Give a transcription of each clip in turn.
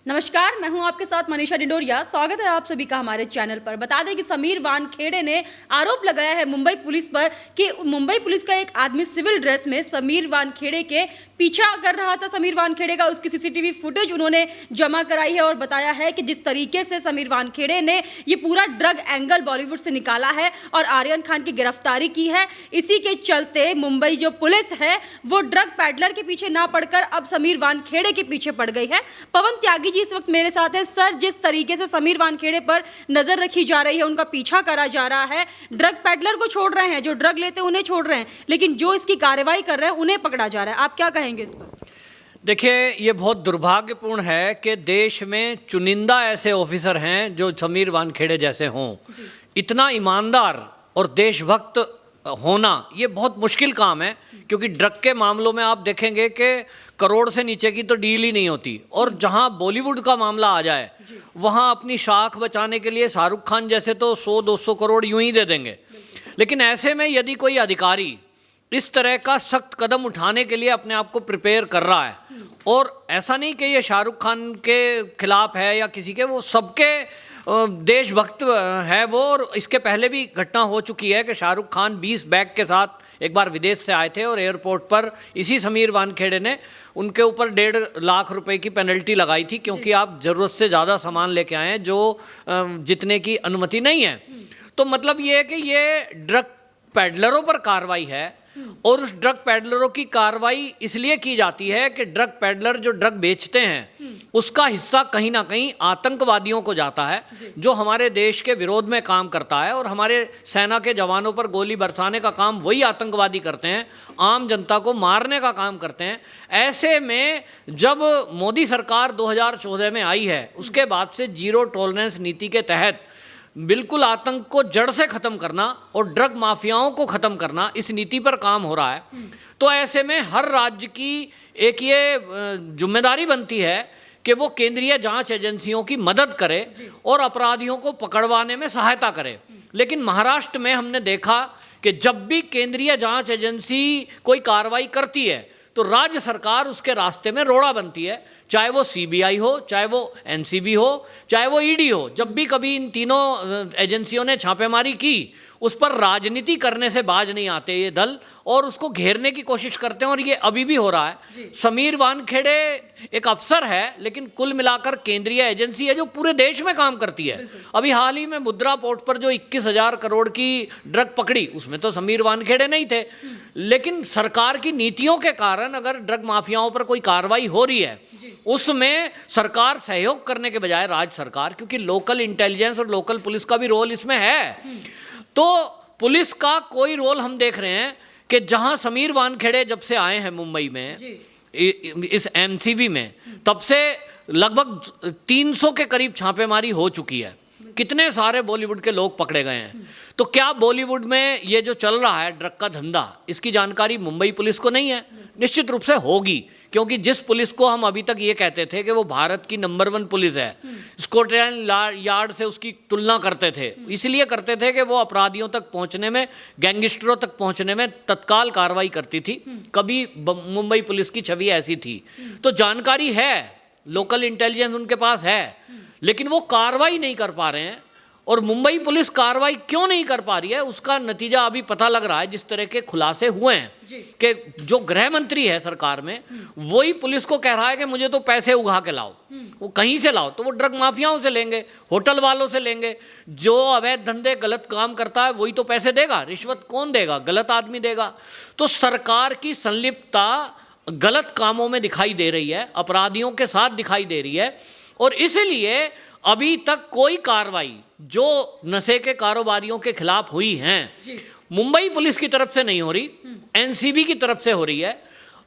नमस्कार, मैं हूं आपके साथ मनीषा डिंडोरिया। स्वागत है आप सभी का हमारे चैनल पर। बता दें कि समीर वानखेड़े ने आरोप लगाया है मुंबई पुलिस पर कि मुंबई पुलिस का एक आदमी सिविल ड्रेस में समीर वानखेड़े के पीछा कर रहा था। समीर वानखेड़े का उसकी सीसीटीवी फुटेज उन्होंने जमा कराई है और बताया है कि जिस तरीके से समीर वानखेड़े ने ये पूरा ड्रग एंगल बॉलीवुड से निकाला है और आर्यन खान की गिरफ्तारी की है, इसी के चलते मुंबई जो पुलिस है वो ड्रग पैडलर के पीछे ना पड़कर अब समीर वानखेड़े के पीछे पड़ गई है। पवन त्यागी इस वक्त मेरे साथ है। सर, जिस तरीके से समीर वानखेड़े पर नजर रखी जा रही है, उनका पीछा करा जा रहा है, ड्रग पैडलर को छोड़ रहे हैं, जो ड्रग लेते हैं उन्हें छोड़ रहे हैं, लेकिन जो इसकी कार्रवाई कर रहे हैं उन्हें पकड़ा जा रहा है, आप क्या कहेंगे इस पर? देखिए, ये बहुत दुर्भाग्यपूर्ण है कि देश में चुनिंदा ऐसे ऑफिसर हैं जो समीर वानखेड़े जैसे हों। इतना ईमानदार और देशभक्त होना ये बहुत मुश्किल काम है, क्योंकि ड्रग के मामलों में आप देखेंगे कि करोड़ से नीचे की तो डील ही नहीं होती, और जहां बॉलीवुड का मामला आ जाए वहां अपनी शाख बचाने के लिए शाहरुख खान जैसे तो 100-200 करोड़ यूं ही दे देंगे। लेकिन ऐसे में यदि कोई अधिकारी इस तरह का सख्त कदम उठाने के लिए अपने आप को प्रिपेयर कर रहा है, और ऐसा नहीं कि ये शाहरुख खान के खिलाफ है या किसी के, वो सबके देशभक्त है वो। और इसके पहले भी घटना हो चुकी है कि शाहरुख खान 20 बैग के साथ एक बार विदेश से आए थे और एयरपोर्ट पर इसी समीर वानखेड़े ने उनके ऊपर 1.5 लाख रुपए की पेनल्टी लगाई थी, क्योंकि आप ज़रूरत से ज़्यादा सामान लेके आए हैं जो जितने की अनुमति नहीं है। तो मतलब ये है कि ये ड्रग पैडलरों पर कार्रवाई है, और उस ड्रग पैडलरों की कार्रवाई इसलिए की जाती है कि ड्रग पैडलर जो ड्रग बेचते हैं उसका हिस्सा कहीं ना कहीं आतंकवादियों को जाता है, जो हमारे देश के विरोध में काम करता है, और हमारे सेना के जवानों पर गोली बरसाने का काम वही आतंकवादी करते हैं, आम जनता को मारने का काम करते हैं। ऐसे में जब मोदी सरकार 2014 में आई है, उसके बाद से जीरो टॉलरेंस नीति के तहत बिल्कुल आतंक को जड़ से ख़त्म करना और ड्रग माफियाओं को ख़त्म करना, इस नीति पर काम हो रहा है। तो ऐसे में हर राज्य की एक ये जिम्मेदारी बनती है कि वो केंद्रीय जांच एजेंसियों की मदद करे और अपराधियों को पकड़वाने में सहायता करे। लेकिन महाराष्ट्र में हमने देखा कि जब भी केंद्रीय जांच एजेंसी कोई कार्रवाई करती है तो राज्य सरकार उसके रास्ते में रोड़ा बनती है, चाहे वो सीबीआई हो, चाहे वो एनसीबी हो, चाहे वो ईडी हो। जब भी कभी इन तीनों एजेंसियों ने छापेमारी की, उस पर राजनीति करने से बाज नहीं आते ये दल, और उसको घेरने की कोशिश करते हैं, और ये अभी भी हो रहा है। समीर वानखेड़े एक अफसर है, लेकिन कुल मिलाकर केंद्रीय एजेंसी है जो पूरे देश में काम करती है। अभी हाल ही में मुद्रा पोर्ट पर जो 21,000 करोड़ की ड्रग पकड़ी, उसमें तो समीर वानखेड़े नहीं थे, लेकिन सरकार की नीतियों के कारण अगर ड्रग माफियाओं पर कोई कार्रवाई हो रही है, उसमें सरकार सहयोग करने के बजाय राज्य सरकार, क्योंकि लोकल इंटेलिजेंस और लोकल पुलिस का भी रोल इसमें है, तो पुलिस का कोई रोल हम देख रहे हैं कि जहां समीर वानखेड़े जब से आए हैं मुंबई में इस एमसीबी में, तब से लगभग 300 के करीब छापेमारी हो चुकी है। कितने सारे बॉलीवुड के लोग पकड़े गए हैं। तो क्या बॉलीवुड में ये जो चल रहा है ड्रग का धंधा, इसकी जानकारी मुंबई पुलिस को नहीं है? निश्चित रूप से होगी, क्योंकि जिस पुलिस को हम अभी तक ये कहते थे कि वो भारत की नंबर 1 पुलिस है, स्कॉटलैंड यार्ड से उसकी तुलना करते थे, इसलिए करते थे कि वो अपराधियों तक पहुंचने में, गैंगस्टरों तक पहुंचने में तत्काल कार्रवाई करती थी। कभी मुंबई पुलिस की छवि ऐसी थी। तो जानकारी है, लोकल इंटेलिजेंस उनके पास है, लेकिन वो कार्रवाई नहीं कर पा रहे हैं। और मुंबई पुलिस कार्रवाई क्यों नहीं कर पा रही है, उसका नतीजा अभी पता लग रहा है। जिस तरह के खुलासे हुए हैं कि जो गृह मंत्री है सरकार में, वही पुलिस को कह रहा है कि मुझे तो पैसे उगा के लाओ। वो कहीं से लाओ, तो वो ड्रग माफियाओं से लेंगे, होटल वालों से लेंगे। जो अवैध धंधे गलत काम करता है वही तो पैसे देगा, रिश्वत कौन देगा? गलत आदमी देगा। तो सरकार की संलिप्तता गलत कामों में दिखाई दे रही है, अपराधियों के साथ दिखाई दे रही है, और इसलिए अभी तक कोई कार्रवाई जो नशे के कारोबारियों के खिलाफ हुई हैं, मुंबई पुलिस की तरफ से नहीं हो रही, एनसीबी की तरफ से हो रही है।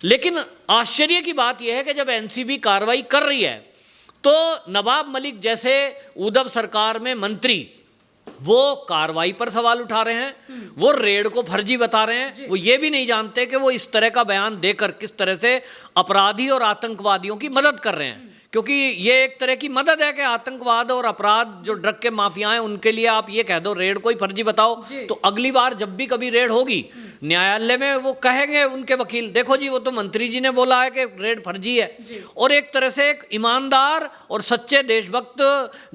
लेकिन आश्चर्य की बात यह है कि जब एनसीबी कार्रवाई कर रही है तो नवाब मलिक जैसे उद्धव सरकार में मंत्री वो कार्रवाई पर सवाल उठा रहे हैं, वो रेड को फर्जी बता रहे हैं। वो ये भी नहीं जानते कि वो इस तरह का बयान देकर किस तरह से अपराधी और आतंकवादियों की मदद कर रहे हैं, क्योंकि ये एक तरह की मदद है कि आतंकवाद और अपराध जो ड्रग के माफिया हैं उनके लिए आप ये कह दो रेड कोई फर्जी बताओ, तो अगली बार जब भी कभी रेड होगी न्यायालय में वो कहेंगे उनके वकील, देखो जी वो तो मंत्री जी ने बोला है कि रेड फर्जी है। और एक तरह से एक ईमानदार और सच्चे देशभक्त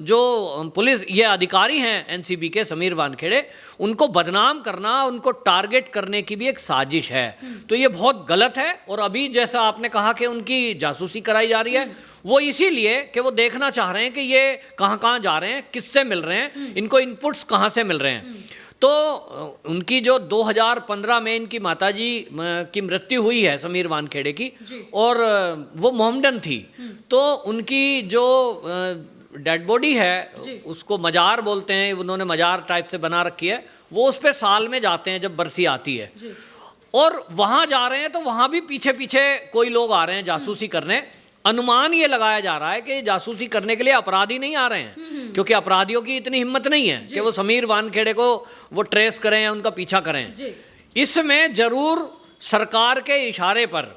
जो पुलिस ये अधिकारी हैं एनसीबी के, समीर वानखेड़े, उनको बदनाम करना, उनको टारगेट करने की भी एक साजिश है। तो ये बहुत गलत है। और अभी जैसा आपने कहा कि उनकी जासूसी कराई जा रही है, वो इसीलिए कि वो देखना चाह रहे हैं कि ये कहाँ कहाँ जा रहे हैं, किससे मिल रहे हैं, इनको इनपुट्स कहाँ से मिल रहे हैं। तो उनकी जो 2015 में इनकी माताजी की मृत्यु हुई है समीर वानखेड़े की, और वो मोहम्मडन थी, तो उनकी जो डेड बॉडी है उसको मजार बोलते हैं, उन्होंने मजार टाइप से बना रखी है, वो उस पर साल में जाते हैं जब बरसी आती है, और वहाँ जा रहे हैं तो वहाँ भी पीछे पीछे कोई लोग आ रहे हैं जासूसी करने। अनुमान ये लगाया जा रहा है कि जासूसी करने के लिए अपराधी नहीं आ रहे हैं, क्योंकि अपराधियों की इतनी हिम्मत नहीं है कि वो समीर वानखेड़े को वो ट्रेस करें या उनका पीछा करें। इसमें जरूर सरकार के इशारे पर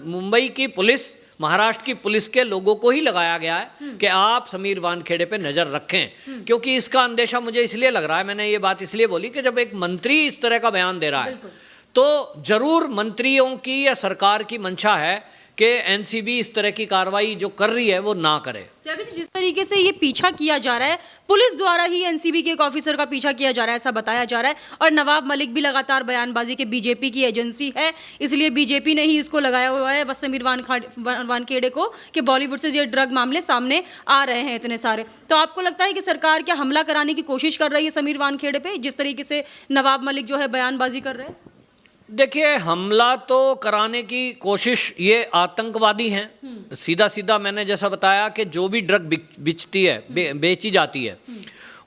मुंबई की पुलिस, महाराष्ट्र की पुलिस के लोगों को ही लगाया गया है कि आप समीर वानखेड़े पे नजर रखें। क्योंकि इसका अंदेशा मुझे इसलिए लग रहा है, मैंने ये बात इसलिए बोली कि जब एक मंत्री इस तरह का बयान दे रहा है तो जरूर मंत्रियों की या सरकार की मंशा है कि एनसीबी इस तरह की कार्रवाई जो कर रही है वो ना करे। जिस तरीके से ये पीछा किया जा रहा है, पुलिस द्वारा ही एनसीबी के एक ऑफिसर का पीछा किया जा रहा है, ऐसा बताया जा रहा है। और नवाब मलिक भी लगातार बयानबाजी के बीजेपी की एजेंसी है, इसलिए बीजेपी ने ही इसको लगाया हुआ है बस समीर वानखेड़े को, कि बॉलीवुड से ये ड्रग मामले सामने आ रहे हैं इतने सारे। तो आपको लगता है कि सरकार क्या हमला कराने की कोशिश कर रही है समीर वानखेड़े पे, जिस तरीके से नवाब मलिक जो है बयानबाजी कर रहे हैं? देखिए, हमला तो कराने की कोशिश ये आतंकवादी हैं। सीधा सीधा मैंने जैसा बताया कि जो भी ड्रग बिचती है, बेची जाती है,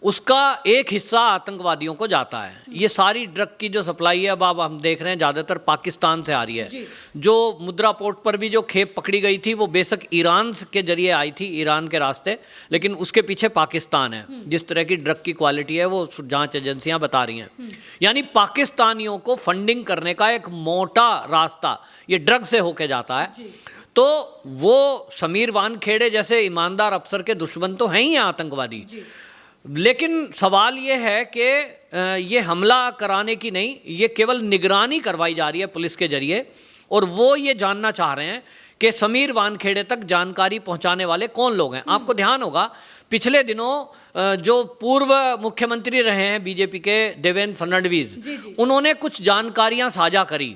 उसका एक हिस्सा आतंकवादियों को जाता है। ये सारी ड्रग की जो सप्लाई है अब हम देख रहे हैं ज़्यादातर पाकिस्तान से आ रही है। जो मुद्रा पोर्ट पर भी जो खेप पकड़ी गई थी वो बेशक ईरान के जरिए आई थी, ईरान के रास्ते, लेकिन उसके पीछे पाकिस्तान है। जिस तरह की ड्रग की क्वालिटी है वो जांच एजेंसियां बता रही हैं। यानी पाकिस्तानियों को फंडिंग करने का एक मोटा रास्ता ये ड्रग से होके जाता है। तो वो समीर वानखेड़े जैसे ईमानदार अफसर के दुश्मन तो हैं ही आतंकवादी। लेकिन सवाल ये है कि ये हमला कराने की नहीं, ये केवल निगरानी करवाई जा रही है पुलिस के जरिए, और वो ये जानना चाह रहे हैं कि समीर वानखेड़े तक जानकारी पहुंचाने वाले कौन लोग हैं। आपको ध्यान होगा पिछले दिनों जो पूर्व मुख्यमंत्री रहे हैं बीजेपी के, देवेंद्र फडणवीस, उन्होंने कुछ जानकारियां साझा करी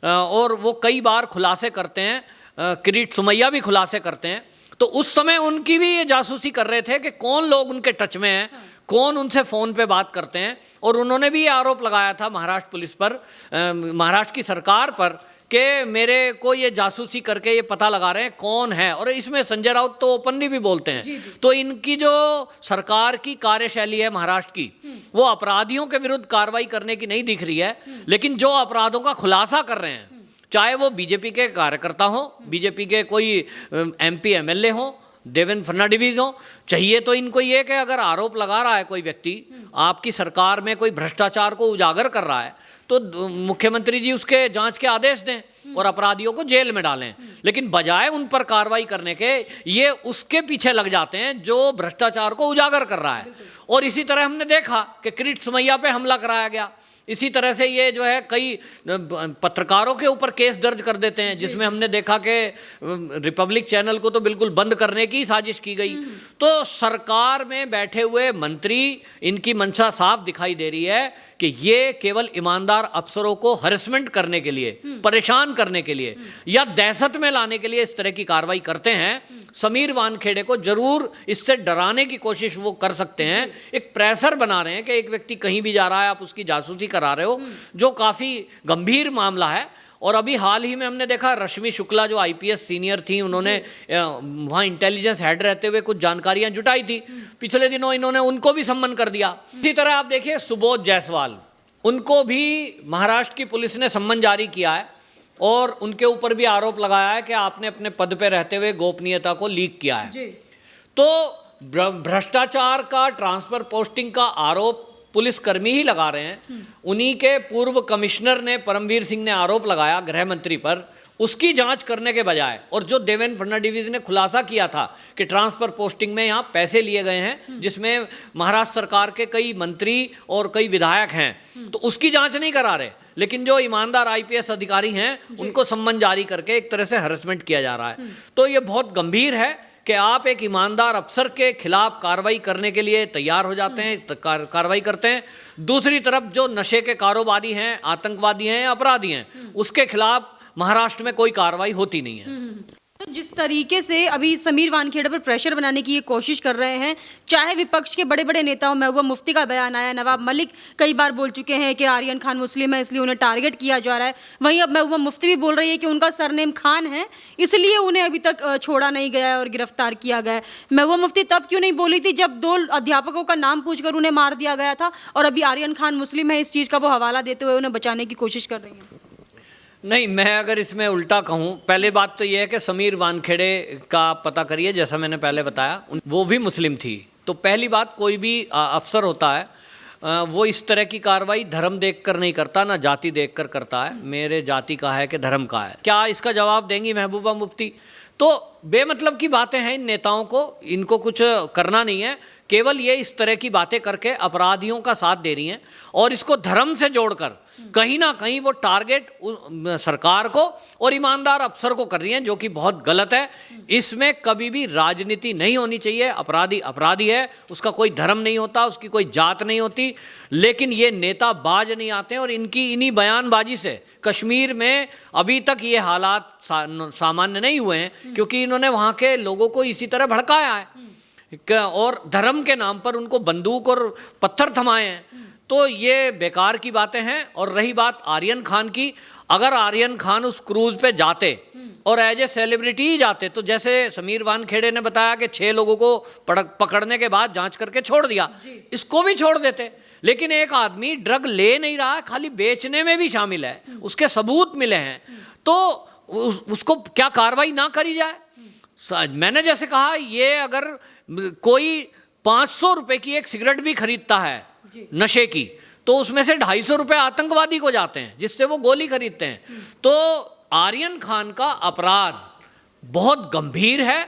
और वो कई बार खुलासे करते हैं, किरीट सुमैया भी खुलासे करते हैं। तो उस समय उनकी भी ये जासूसी कर रहे थे कि कौन लोग उनके टच में हैं, कौन उनसे फ़ोन पे बात करते हैं। और उन्होंने भी ये आरोप लगाया था महाराष्ट्र पुलिस पर, महाराष्ट्र की सरकार पर, कि मेरे को ये जासूसी करके ये पता लगा रहे हैं कौन है। और इसमें संजय राउत तो ओपनली भी बोलते हैं। तो इनकी जो सरकार की कार्यशैली है महाराष्ट्र की, वो अपराधियों के विरुद्ध कार्रवाई करने की नहीं दिख रही है, लेकिन जो अपराधों का खुलासा कर रहे हैं, चाहे वो बीजेपी के कार्यकर्ता हो, बीजेपी के कोई एमपी एमएलए हो, देवेंद्र फडणवीस हो, चाहिए तो इनको ये कि अगर आरोप लगा रहा है कोई व्यक्ति, आपकी सरकार में कोई भ्रष्टाचार को उजागर कर रहा है, तो मुख्यमंत्री जी उसके जांच के आदेश दें और अपराधियों को जेल में डालें। लेकिन बजाय उन पर कार्रवाई करने के, ये उसके पीछे लग जाते हैं जो भ्रष्टाचार को उजागर कर रहा है। और इसी तरह हमने देखा कि किरीट सुमैया पे हमला कराया गया। इसी तरह से ये जो है कई पत्रकारों के ऊपर केस दर्ज कर देते हैं, जिसमें हमने देखा कि रिपब्लिक चैनल को तो बिल्कुल बंद करने की साजिश की गई। तो सरकार में बैठे हुए मंत्री, इनकी मंशा साफ दिखाई दे रही है कि ये केवल ईमानदार अफसरों को हरेसमेंट करने के लिए, परेशान करने के लिए या दहशत में लाने के लिए इस तरह की कार्रवाई करते हैं। समीर वानखेड़े को जरूर इससे डराने की कोशिश वो कर सकते हैं, एक प्रेशर बना रहे हैं कि एक व्यक्ति कहीं भी जा रहा है, आप उसकी जासूसी करा रहे हो, जो काफ़ी गंभीर मामला है। और अभी हाल ही में हमने देखा रश्मि शुक्ला जो आईपीएस सीनियर थी, उन्होंने वहाँ इंटेलिजेंस हेड रहते हुए कुछ जानकारियां जुटाई थी। पिछले दिनों इन्होंने उनको भी सम्मन कर दिया। इसी तरह आप देखिए सुबोध जायसवाल, उनको भी महाराष्ट्र की पुलिस ने सम्मन जारी किया है और उनके ऊपर भी आरोप लगाया है कि आपने अपने पद पे रहते हुए गोपनीयता को लीक किया है। तो भ्रष्टाचार का, ट्रांसफर पोस्टिंग का आरोप पुलिसकर्मी ही लगा रहे हैं। उन्हीं के पूर्व कमिश्नर ने, परमवीर सिंह ने आरोप लगाया गृह मंत्री पर, उसकी जांच करने के बजाय, और जो देवेंद्र फडणवीस ने खुलासा किया था कि ट्रांसफर पोस्टिंग में यहाँ पैसे लिए गए हैं, जिसमें महाराष्ट्र सरकार के कई मंत्री और कई विधायक हैं, तो उसकी जांच नहीं करा रहे, लेकिन जो ईमानदार आईपीएस अधिकारी हैं उनको सम्मन जारी करके एक तरह से हरेसमेंट किया जा रहा है। तो ये बहुत गंभीर है कि आप एक ईमानदार अफसर के खिलाफ कार्रवाई करने के लिए तैयार हो जाते हैं, कार्रवाई करते हैं, दूसरी तरफ जो नशे के कारोबारी हैं, आतंकवादी हैं, अपराधी हैं, उसके खिलाफ महाराष्ट्र में कोई कार्रवाई होती नहीं है। तो जिस तरीके से अभी समीर वानखेड़े पर प्रेशर बनाने की ये कोशिश कर रहे हैं, चाहे विपक्ष के बड़े बड़े नेताओं, महबूबा मुफ्ती का बयान आया, नवाब मलिक कई बार बोल चुके हैं कि आर्यन खान मुस्लिम है इसलिए उन्हें टारगेट किया जा रहा है, वहीं अब महबूबा मुफ्ती भी बोल रही है कि उनका सरनेम खान है इसलिए उन्हें अभी तक छोड़ा नहीं गया है और गिरफ्तार किया गया है। महबूबा मुफ्ती तब क्यों नहीं बोली थी जब 2 अध्यापकों का नाम पूछकर उन्हें मार दिया गया था, और अभी आर्यन खान मुस्लिम है इस चीज़ का वो हवाला देते हुए उन्हें बचाने की कोशिश कर रही हैं? नहीं, मैं अगर इसमें उल्टा कहूँ, पहले बात तो यह है कि समीर वानखेड़े का पता करिए, जैसा मैंने पहले बताया वो भी मुस्लिम थी। तो पहली बात, कोई भी अफसर होता है वो इस तरह की कार्रवाई धर्म देखकर नहीं करता, ना जाति देखकर करता है। मेरे जाति का है कि धर्म का है, क्या इसका जवाब देंगी महबूबा मुफ्ती? तो बेमतलब की बातें हैं इन नेताओं को, इनको कुछ करना नहीं है, केवल ये इस तरह की बातें करके अपराधियों का साथ दे रही हैं और इसको धर्म से जोड़कर कहीं ना कहीं वो टारगेट सरकार को और ईमानदार अफसर को कर रही हैं, जो कि बहुत गलत है। इसमें कभी भी राजनीति नहीं होनी चाहिए। अपराधी अपराधी है, उसका कोई धर्म नहीं होता, उसकी कोई जात नहीं होती। लेकिन ये नेता बाज नहीं आते और इनकी इन्हीं बयानबाजी से कश्मीर में अभी तक ये हालात सामान्य नहीं हुए हैं, क्योंकि इन्होंने वहाँ के लोगों को इसी तरह भड़काया है और धर्म के नाम पर उनको बंदूक और पत्थर थमाए हैं। तो ये बेकार की बातें हैं। और रही बात आर्यन खान की, अगर आर्यन खान उस क्रूज पे जाते और एज ए सेलिब्रिटी ही जाते, तो जैसे समीर वानखेड़े ने बताया कि 6 लोगों को पकड़ने के बाद जांच करके छोड़ दिया, इसको भी छोड़ देते। लेकिन एक आदमी ड्रग ले नहीं रहा है, खाली बेचने में भी शामिल है, उसके सबूत मिले हैं, तो उसको क्या कार्रवाई ना करी जाए? मैंने जैसे कहा, ये अगर कोई 500 रुपए की एक सिगरेट भी खरीदता है नशे की, तो उसमें से 250 रुपए आतंकवादी को जाते हैं जिससे वो गोली खरीदते हैं। तो आर्यन खान का अपराध बहुत गंभीर है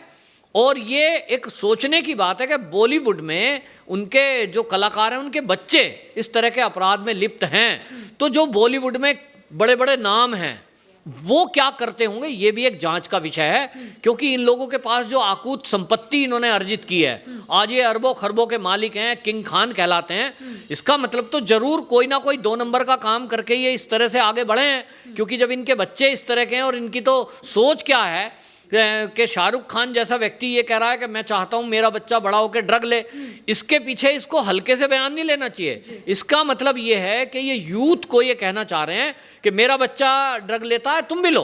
और ये एक सोचने की बात है कि बॉलीवुड में उनके जो कलाकार हैं, उनके बच्चे इस तरह के अपराध में लिप्त हैं, तो जो बॉलीवुड में बड़े बड़े नाम हैं वो क्या करते होंगे, ये भी एक जांच का विषय है। क्योंकि इन लोगों के पास जो आकूत संपत्ति इन्होंने अर्जित की है, आज ये अरबों खरबों के मालिक हैं, किंग खान कहलाते हैं। इसका मतलब तो जरूर कोई ना कोई 2 नंबर का काम करके ये इस तरह से आगे बढ़े हैं। क्योंकि जब इनके बच्चे इस तरह के हैं, और इनकी तो सोच क्या है कि शाहरुख खान जैसा व्यक्ति ये कह रहा है कि मैं चाहता हूं मेरा बच्चा बड़ा होकर ड्रग ले, इसके पीछे इसको हल्के से बयान नहीं लेना चाहिए। इसका मतलब ये है कि ये यूथ को ये कहना चाह रहे हैं कि मेरा बच्चा ड्रग लेता है, तुम भी लो।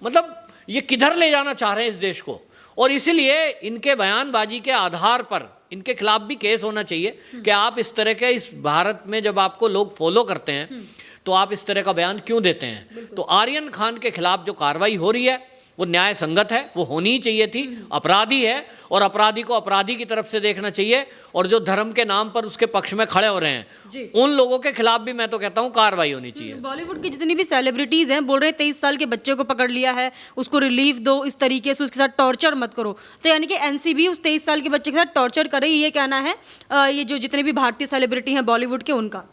मतलब ये किधर ले जाना चाह रहे हैं इस देश को। और इसीलिए इनके बयानबाजी के आधार पर इनके खिलाफ भी केस होना चाहिए कि आप इस तरह के, इस भारत में जब आपको लोग फॉलो करते हैं तो आप इस तरह का बयान क्यों देते हैं। तो आर्यन खान के खिलाफ जो कार्रवाई हो रही है वो न्याय संगत है, वो होनी ही चाहिए थी। अपराधी है और अपराधी को अपराधी की तरफ से देखना चाहिए, और जो धर्म के नाम पर उसके पक्ष में खड़े हो रहे हैं उन लोगों के खिलाफ भी मैं तो कहता हूं कार्रवाई होनी चाहिए। बॉलीवुड की जितनी भी सेलिब्रिटीज हैं बोल रहे हैं 23 साल के बच्चे को पकड़ लिया है, उसको रिलीफ दो, इस तरीके से उसके साथ टॉर्चर मत करो। तो यानी कि एनसीबी उस 23 साल के बच्चे के साथ टॉर्चर कर रही है, ये कहना है ये जो जितने भी भारतीय सेलिब्रिटी हैं बॉलीवुड के उनका।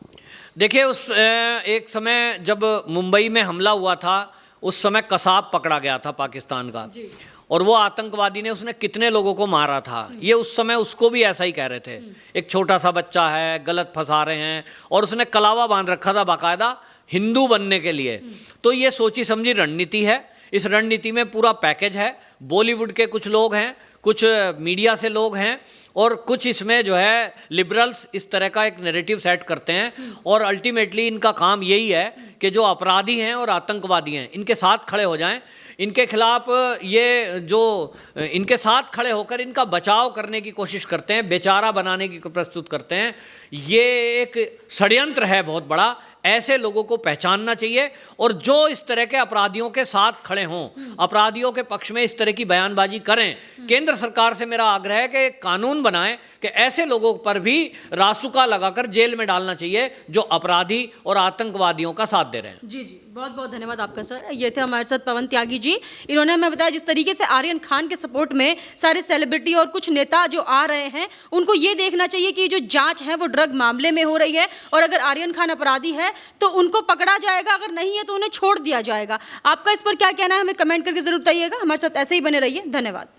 देखिए, उस एक समय जब मुंबई में हमला हुआ था, उस समय कसाब पकड़ा गया था पाकिस्तान का, और वो आतंकवादी ने, उसने कितने लोगों को मारा था, ये उस समय उसको भी ऐसा ही कह रहे थे। एक छोटा सा बच्चा है, गलत फंसा रहे हैं, और उसने कलावा बांध रखा था बाकायदा हिंदू बनने के लिए। तो ये सोची समझी रणनीति है। इस रणनीति में पूरा पैकेज है। बॉलीवुड के कुछ लोग हैं, कुछ मीडिया से लोग हैं, और कुछ इसमें जो है लिबरल्स इस तरह का एक नैरेटिव सेट करते हैं। और अल्टीमेटली इनका काम यही है कि जो अपराधी हैं और आतंकवादी हैं इनके साथ खड़े हो जाएं, इनके खिलाफ ये जो इनके साथ खड़े होकर इनका बचाव करने की कोशिश करते हैं, बेचारा बनाने की प्रस्तुत करते हैं। ये एक षड्यंत्र है बहुत बड़ा। ऐसे लोगों को पहचानना चाहिए, और जो इस तरह के अपराधियों के साथ खड़े हों, अपराधियों के पक्ष में इस तरह की बयानबाजी करें, केंद्र सरकार से मेरा आग्रह है कि कानून बनाएं कि ऐसे लोगों पर भी रासुका लगाकर जेल में डालना चाहिए जो अपराधी और आतंकवादियों का साथ दे रहे हैं। जी जी। बहुत बहुत धन्यवाद आपका सर। ये थे हमारे साथ पवन त्यागी जी। इन्होंने हमें बताया जिस तरीके से आर्यन खान के सपोर्ट में सारे सेलिब्रिटी और कुछ नेता जो आ रहे हैं, उनको ये देखना चाहिए कि जो जांच है वो ड्रग मामले में हो रही है, और अगर आर्यन खान अपराधी है तो उनको पकड़ा जाएगा, अगर नहीं है तो उन्हें छोड़ दिया जाएगा। आपका इस पर क्या कहना है, हमें कमेंट करके जरूर बताइएगा। हमारे साथ ऐसे ही बने रहिए। धन्यवाद।